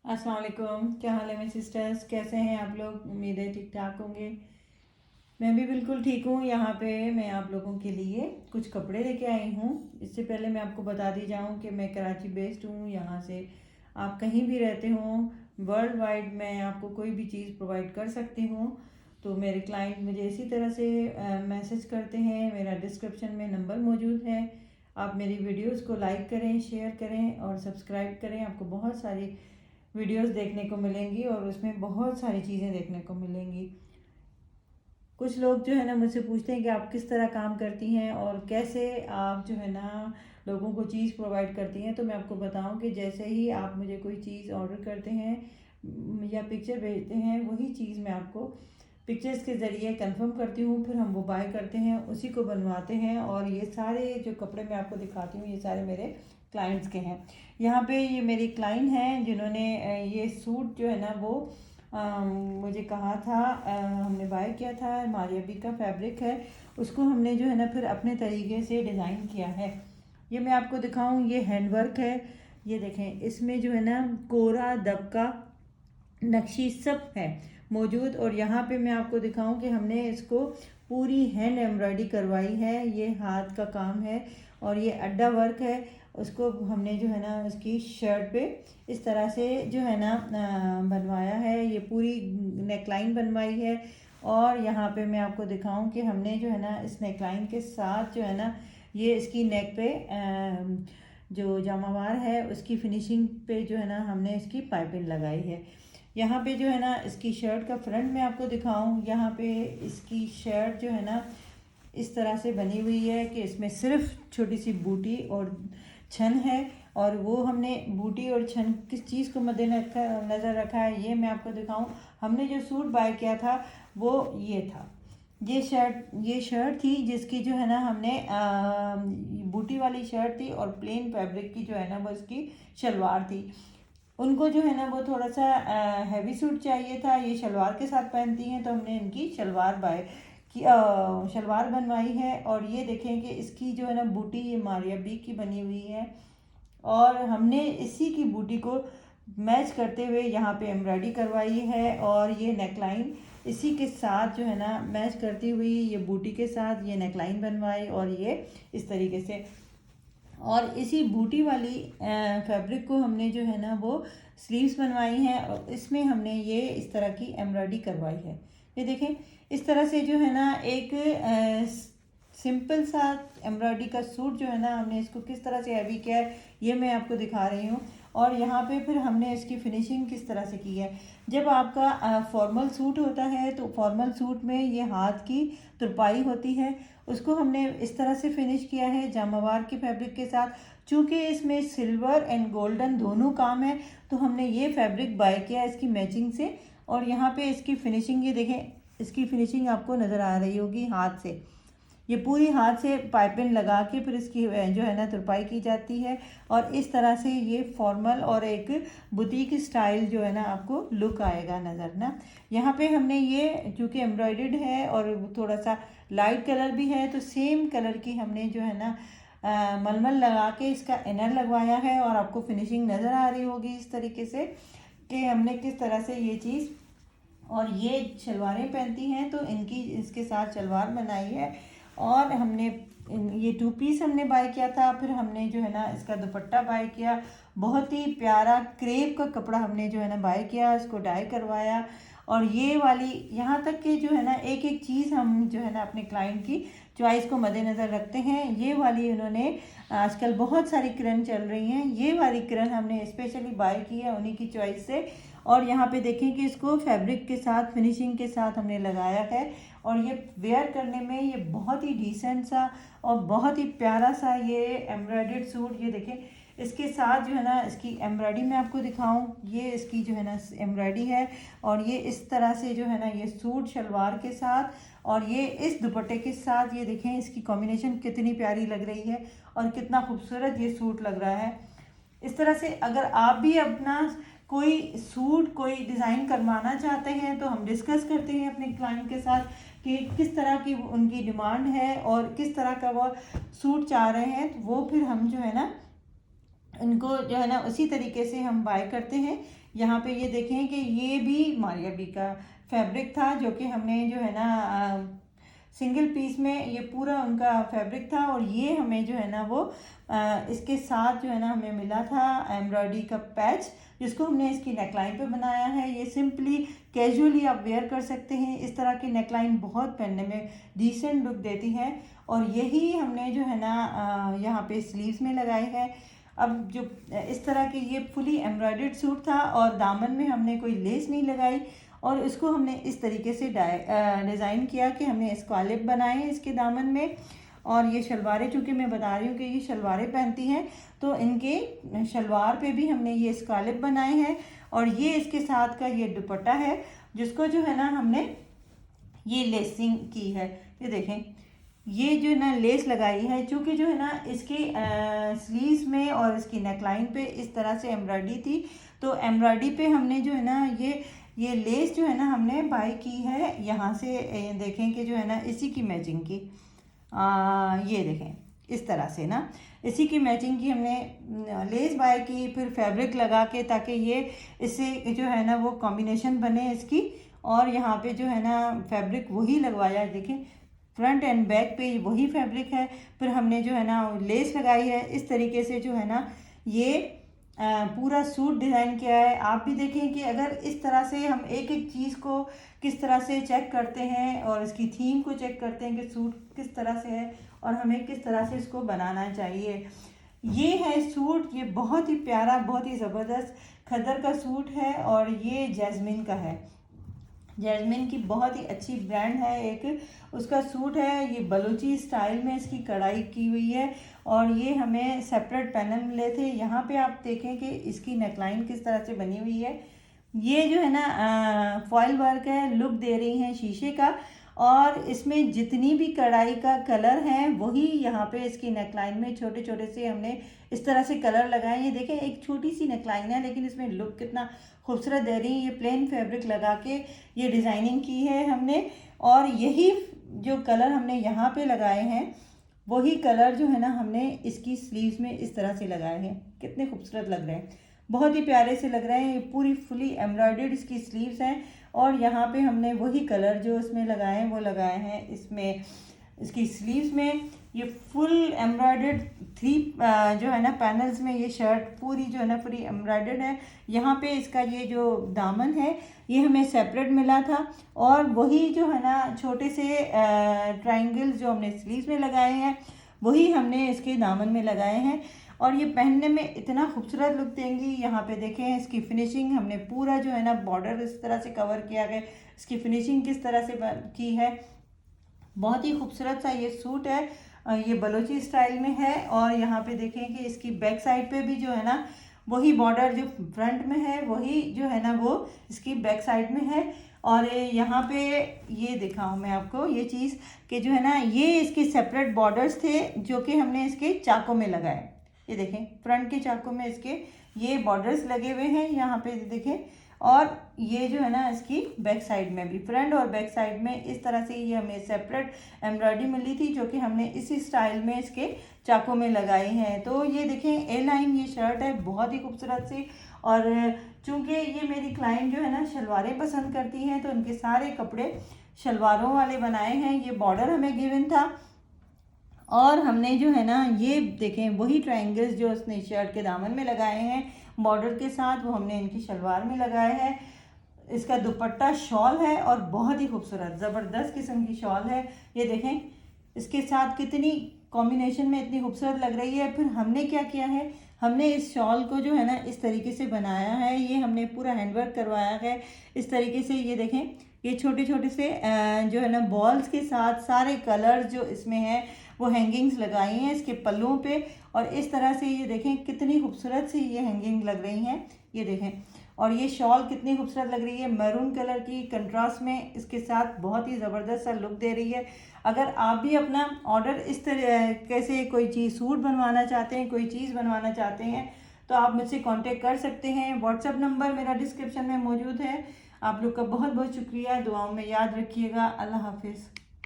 अस्सलाम वालेकुम। क्या हाल है मेरे सिस्टर्स, कैसे हैं आप लोग? उम्मीद है ठीक ठाक होंगे। मैं भी बिल्कुल ठीक हूँ। यहाँ पे मैं आप लोगों के लिए कुछ कपड़े लेके आई हूँ। इससे पहले मैं आपको बता दी जाऊँ कि मैं कराची बेस्ड हूँ। यहाँ से आप कहीं भी रहते हो, वर्ल्ड वाइड मैं आपको कोई भी चीज़ प्रोवाइड कर सकती हूँ। तो मेरे क्लाइंट मुझे इसी तरह से मैसेज करते हैं। मेरा डिस्क्रिप्शन में नंबर मौजूद है। आप मेरी वीडियोस को लाइक करें, शेयर करें और सब्सक्राइब करें। आपको बहुत सारी वीडियोस देखने को मिलेंगी और उसमें बहुत सारी चीज़ें देखने को मिलेंगी। कुछ लोग जो है ना मुझसे पूछते हैं कि आप किस तरह काम करती हैं और कैसे आप जो है ना लोगों को चीज़ प्रोवाइड करती हैं। तो मैं आपको बताऊं कि जैसे ही आप मुझे कोई चीज़ ऑर्डर करते हैं या पिक्चर भेजते हैं, वही चीज़ मैं आपको पिक्चर्स के ज़रिए कंफर्म करती हूँ। फिर हम वो बाय करते हैं, उसी को बनवाते हैं। और ये सारे जो कपड़े मैं आपको दिखाती हूँ, ये सारे मेरे क्लाइंट्स के हैं। यहाँ पे ये मेरी क्लाइंट हैं जिन्होंने ये सूट जो है ना वो मुझे कहा था। हमने बाय किया था। मारियाबी का फैब्रिक है, उसको हमने जो है ना फिर अपने तरीके से डिज़ाइन किया है। ये मैं आपको दिखाऊं, ये हैंडवर्क है। ये देखें, इसमें जो है ना कोरा दबका नक्शी सब है मौजूद। और यहाँ पे मैं आपको दिखाऊं कि हमने इसको पूरी हैंड एम्ब्रॉयडरी करवाई है। ये हाथ का काम है और ये अड्डा वर्क है। उसको हमने जो है ना उसकी शर्ट पे इस तरह से जो है ना बनवाया है। ये पूरी नेकलाइन बनवाई है। और यहाँ पे मैं आपको दिखाऊं कि हमने जो है ना इस नेकलाइन के साथ जो है ना ये इसकी नेक पे जो जामावार है उसकी फिनिशिंग पे जो है ना हमने इसकी पाइपिंग लगाई है। यहाँ पे जो है ना इसकी शर्ट का फ्रंट मैं आपको दिखाऊं। यहाँ पे इसकी शर्ट जो है ना इस तरह से बनी हुई है कि इसमें सिर्फ छोटी सी बूटी और छन है। और वो हमने बूटी और छन किस चीज़ को मद्देनजर रखा है, ये मैं आपको दिखाऊं। हमने जो सूट बाय किया था वो ये था। ये शर्ट थी जिसकी जो है ना हमने बूटी वाली शर्ट थी और प्लेन फैब्रिक की जो है ना वो इसकी शलवार थी। उनको जो है ना वो थोड़ा सा हैवी सूट चाहिए था, ये शलवार के साथ पहनती हैं, तो हमने इनकी शलवार बाय की शलवार बनवाई है। और ये देखें कि इसकी जो है ना बूटी ये मारियाबी की बनी हुई है। और हमने इसी की बूटी को मैच करते हुए यहाँ पे एम्ब्रॉयडरी करवाई है। और ये नेकलाइन इसी के साथ जो है ना मैच करती हुई ये बूटी के साथ ये नेकलाइन बनवाई। और ये इस तरीके से, और इसी बूटी वाली फैब्रिक को हमने जो है ना वो स्लीव्स बनवाई हैं और इसमें हमने ये इस तरह की एम्ब्रॉयडरी करवाई है। ये देखें, इस तरह से जो है ना एक सिंपल सा एम्ब्रॉयडरी का सूट जो है ना हमने इसको किस तरह से हैवी किया है, ये मैं आपको दिखा रही हूँ। और यहाँ पे फिर हमने इसकी फिनिशिंग किस तरह से की है। जब आपका फॉर्मल सूट होता है तो फॉर्मल सूट में ये हाथ की तुरपाई होती है, उसको हमने इस तरह से फिनिश किया है जामावार की फैब्रिक के साथ। चूँकि इसमें सिल्वर एंड गोल्डन दोनों काम है तो हमने ये फैब्रिक बाय किया इसकी मैचिंग से। और यहाँ पे इसकी फिनिशिंग ये देखें, इसकी फिनिशिंग आपको नज़र आ रही होगी हाथ से। ये पूरी हाथ से पाइपिंग लगा के फिर इसकी जो है ना तुरपाई की जाती है। और इस तरह से ये फॉर्मल और एक बुटीक स्टाइल जो है ना आपको लुक आएगा नज़र ना। यहाँ पे हमने ये चूँकि एम्ब्रॉयडर्ड है और थोड़ा सा लाइट कलर भी है तो सेम कलर की हमने जो है ना मलमल लगा के इसका इनर लगवाया है। और आपको फिनिशिंग नज़र आ रही होगी इस तरीके से कि हमने किस तरह से ये चीज़। और ये शलवारें पहनती हैं तो इनकी इसके साथ शलवार बनाई है। और हमने ये 2 पीस हमने बाय किया था। फिर हमने जो है ना इसका दुपट्टा बाय किया, बहुत ही प्यारा क्रेप का कपड़ा हमने जो है ना बाय किया, इसको डाई करवाया। और ये वाली यहाँ तक कि जो है ना एक एक चीज़ हम जो है ना अपने क्लाइंट की चॉइस को मद्देनज़र रखते हैं। ये वाली उन्होंने आजकल बहुत सारी किरण चल रही हैं, ये वाली किरण हमने स्पेशली बाय की है उन्हीं की चॉइस से। और यहाँ पे देखें कि इसको फैब्रिक के साथ फिनिशिंग के साथ हमने लगाया है। और ये वेयर करने में ये बहुत ही डिसेंट सा और बहुत ही प्यारा सा ये एम्ब्रॉयडर्ड सूट। ये देखें, इसके साथ जो है ना इसकी एम्ब्रॉयडरी मैं आपको दिखाऊं, ये इसकी जो है ना एम्ब्रॉयडरी है। और ये इस तरह से जो है ना ये सूट शलवार के साथ और ये इस दुपट्टे के साथ, ये देखें इसकी कॉम्बिनेशन कितनी प्यारी लग रही है और कितना खूबसूरत ये सूट लग रहा है। इस तरह से अगर आप भी अपना कोई सूट कोई डिज़ाइन करवाना चाहते हैं तो हम डिस्कस करते हैं अपने क्लाइंट के साथ कि किस तरह की उनकी डिमांड है और किस तरह का वो सूट चाह रहे हैं। तो वो फिर हम जो है ना इनको जो है ना उसी तरीके से हम बाय करते हैं। यहाँ पे ये देखें कि ये भी मारिया बी का फैब्रिक था, जो कि हमने जो है ना सिंगल पीस में ये पूरा उनका फैब्रिक था। और ये हमें जो है ना वो इसके साथ जो है ना हमें मिला था एम्ब्रॉयडरी का पैच, जिसको हमने इसकी नेकलाइन पे बनाया है। ये सिंपली कैजुअली आप वेयर कर सकते हैं। इस तरह की नेकलाइन बहुत पहनने में डिसेंट लुक देती है। और यही हमने जो है ना यहाँ पे स्लीव्स में लगाई है। अब जो इस तरह के ये फुली एम्ब्रॉयडर्ड सूट था और दामन में हमने कोई लेस नहीं लगाई, और इसको हमने इस तरीके से डिज़ाइन किया कि हमने स्कॉलप बनाए हैं इसके दामन में। और ये शलवारें, चूँकि मैं बता रही हूँ कि ये शलवारें पहनती हैं, तो इनके शलवार पे भी हमने ये स्कॉलप बनाए हैं। और ये इसके साथ का ये दुपट्टा है, जिसको जो है ना हमने ये लेसिंग की है। ये देखें, ये जो ना लेस लगाई है, चूँकि जो है ना इसकी स्लीव्स में और इसकी नेकलाइन पे इस तरह से एम्ब्रॉयडरी थी, तो एम्ब्रॉयडरी पे हमने जो है ना ये लेस जो है ना हमने बाय की है यहाँ से। देखें कि जो है ना इसी की मैचिंग की, ये देखें इस तरह से ना इसी की मैचिंग की हमने लेस बाय की, फिर फैब्रिक लगा के, ताकि ये इससे जो है ना वो कॉम्बिनेशन बने इसकी। और यहाँ पे जो है ना फैब्रिक वही लगवाया, देखें फ्रंट एंड बैक पे वही फैब्रिक है। फिर हमने जो है ना लेस लगाई है। इस तरीके से जो है ना ये पूरा सूट डिज़ाइन किया है। आप भी देखें कि अगर इस तरह से हम एक एक चीज़ को किस तरह से चेक करते हैं और इसकी थीम को चेक करते हैं कि सूट किस तरह से है और हमें किस तरह से इसको बनाना चाहिए। ये है सूट, ये बहुत ही प्यारा, बहुत ही ज़बरदस्त खद्दर का सूट है। और ये जैस्मिन का है। जैस्मिन की बहुत ही अच्छी ब्रांड है, एक उसका सूट है। ये बलूची स्टाइल में इसकी कढ़ाई की हुई है। और ये हमें सेपरेट पैनल मिले थे। यहाँ पे आप देखें कि इसकी नेकलाइन किस तरह से बनी हुई है। ये जो है ना फॉयल वर्क है, लुक दे रही है शीशे का। और इसमें जितनी भी कढ़ाई का कलर है वही यहाँ पे इसकी नेकलाइन में छोटे छोटे से हमने इस तरह से कलर लगाए। ये देखें, एक छोटी सी नेकलाइन है, लेकिन इसमें लुक कितना खूबसूरत दे रही है। ये प्लेन फैब्रिक लगा के ये डिज़ाइनिंग की है हमने। और यही जो कलर हमने यहाँ पे लगाए हैं, वही कलर जो है ना हमने इसकी स्लीव्स में इस तरह से लगाए हैं। कितने खूबसूरत लग रहे हैं, बहुत ही प्यारे से लग रहे हैं। ये पूरी फुली एम्ब्रॉयडर्ड इसकी स्लीव्स हैं। और यहाँ पे हमने वही कलर जो इसमें लगाए हैं वो लगाए हैं इसमें इसकी स्लीव्स में। ये फुल एम्ब्रॉयडर्ड थ्री जो है ना पैनल्स में ये शर्ट पूरी जो है ना पूरी एम्ब्रॉयडर्ड है। यहाँ पे इसका ये जो दामन है ये हमें सेपरेट मिला था। और वही जो है ना छोटे से ट्रायंगल्स जो हमने स्लीव्स में लगाए हैं, वही हमने इसके दामन में लगाए हैं। और ये पहनने में इतना खूबसूरत लुक देंगी। यहाँ पे देखें इसकी फिनिशिंग, हमने पूरा जो है ना बॉर्डर इस तरह से कवर किया गया। इसकी फिनिशिंग किस तरह से की है, बहुत ही खूबसूरत सा ये सूट है। ये बलोची स्टाइल में है। और यहाँ पे देखें कि इसकी बैक साइड पे भी जो है ना वही बॉर्डर जो फ्रंट में है वही जो है ना वो इसकी बैक साइड में है। और यहाँ पे ये दिखाऊँ मैं आपको ये चीज़ कि जो है ना ये इसके सेपरेट बॉर्डर्स थे जो कि हमने इसके चाकों में लगाए। ये देखें फ्रंट के चाकों में इसके ये बॉर्डर्स लगे हुए हैं यहाँ पे देखें। और ये जो है ना इसकी बैक साइड में भी, फ्रंट और बैक साइड में इस तरह से ये हमें सेपरेट एम्ब्रॉयडरी मिली थी, जो कि हमने इसी स्टाइल में इसके चाकों में लगाई हैं। तो ये देखें ए लाइन ये शर्ट है, बहुत ही खूबसूरत सी। और चूँकि ये मेरी क्लाइंट जो है ना शलवारें पसंद करती हैं, तो उनके सारे कपड़े शलवारों वाले बनाए हैं। ये बॉर्डर हमें गिवन था। और हमने जो है ना ये देखें वही ट्रायंगल्स जो उसने शर्ट के दामन में लगाए हैं बॉर्डर के साथ, वो हमने इनकी शलवार में लगाए हैं। इसका दुपट्टा शॉल है और बहुत ही खूबसूरत ज़बरदस्त किस्म की शॉल है। ये देखें इसके साथ कितनी कॉम्बिनेशन में इतनी खूबसूरत लग रही है। फिर हमने क्या किया है, हमने इस शॉल को जो है ना इस तरीके से बनाया है। ये हमने पूरा हैंडवर्क करवाया है इस तरीके से। ये देखें ये छोटे छोटे से जो है ना बॉल्स के साथ सारे कलर जो इसमें हैं वो हैंगिंग्स लगाई हैं इसके पल्लुओं पे। और इस तरह से ये देखें कितनी खूबसूरत सी ये हैंगिंग लग रही हैं। ये देखें और ये शॉल कितनी खूबसूरत लग रही है, मैरून कलर की कंट्रास्ट में इसके साथ बहुत ही ज़बरदस्त सा लुक दे रही है। अगर आप भी अपना ऑर्डर इस तरीके से कोई चीज़ सूट बनवाना चाहते हैं, कोई चीज़ बनवाना चाहते हैं, तो आप मुझसे कांटेक्ट कर सकते हैं। व्हाट्सएप नंबर मेरा डिस्क्रिप्शन में मौजूद है। आप लोग का बहुत बहुत शुक्रिया, दुआओं में याद रखिएगा। अल्लाह हाफिज़।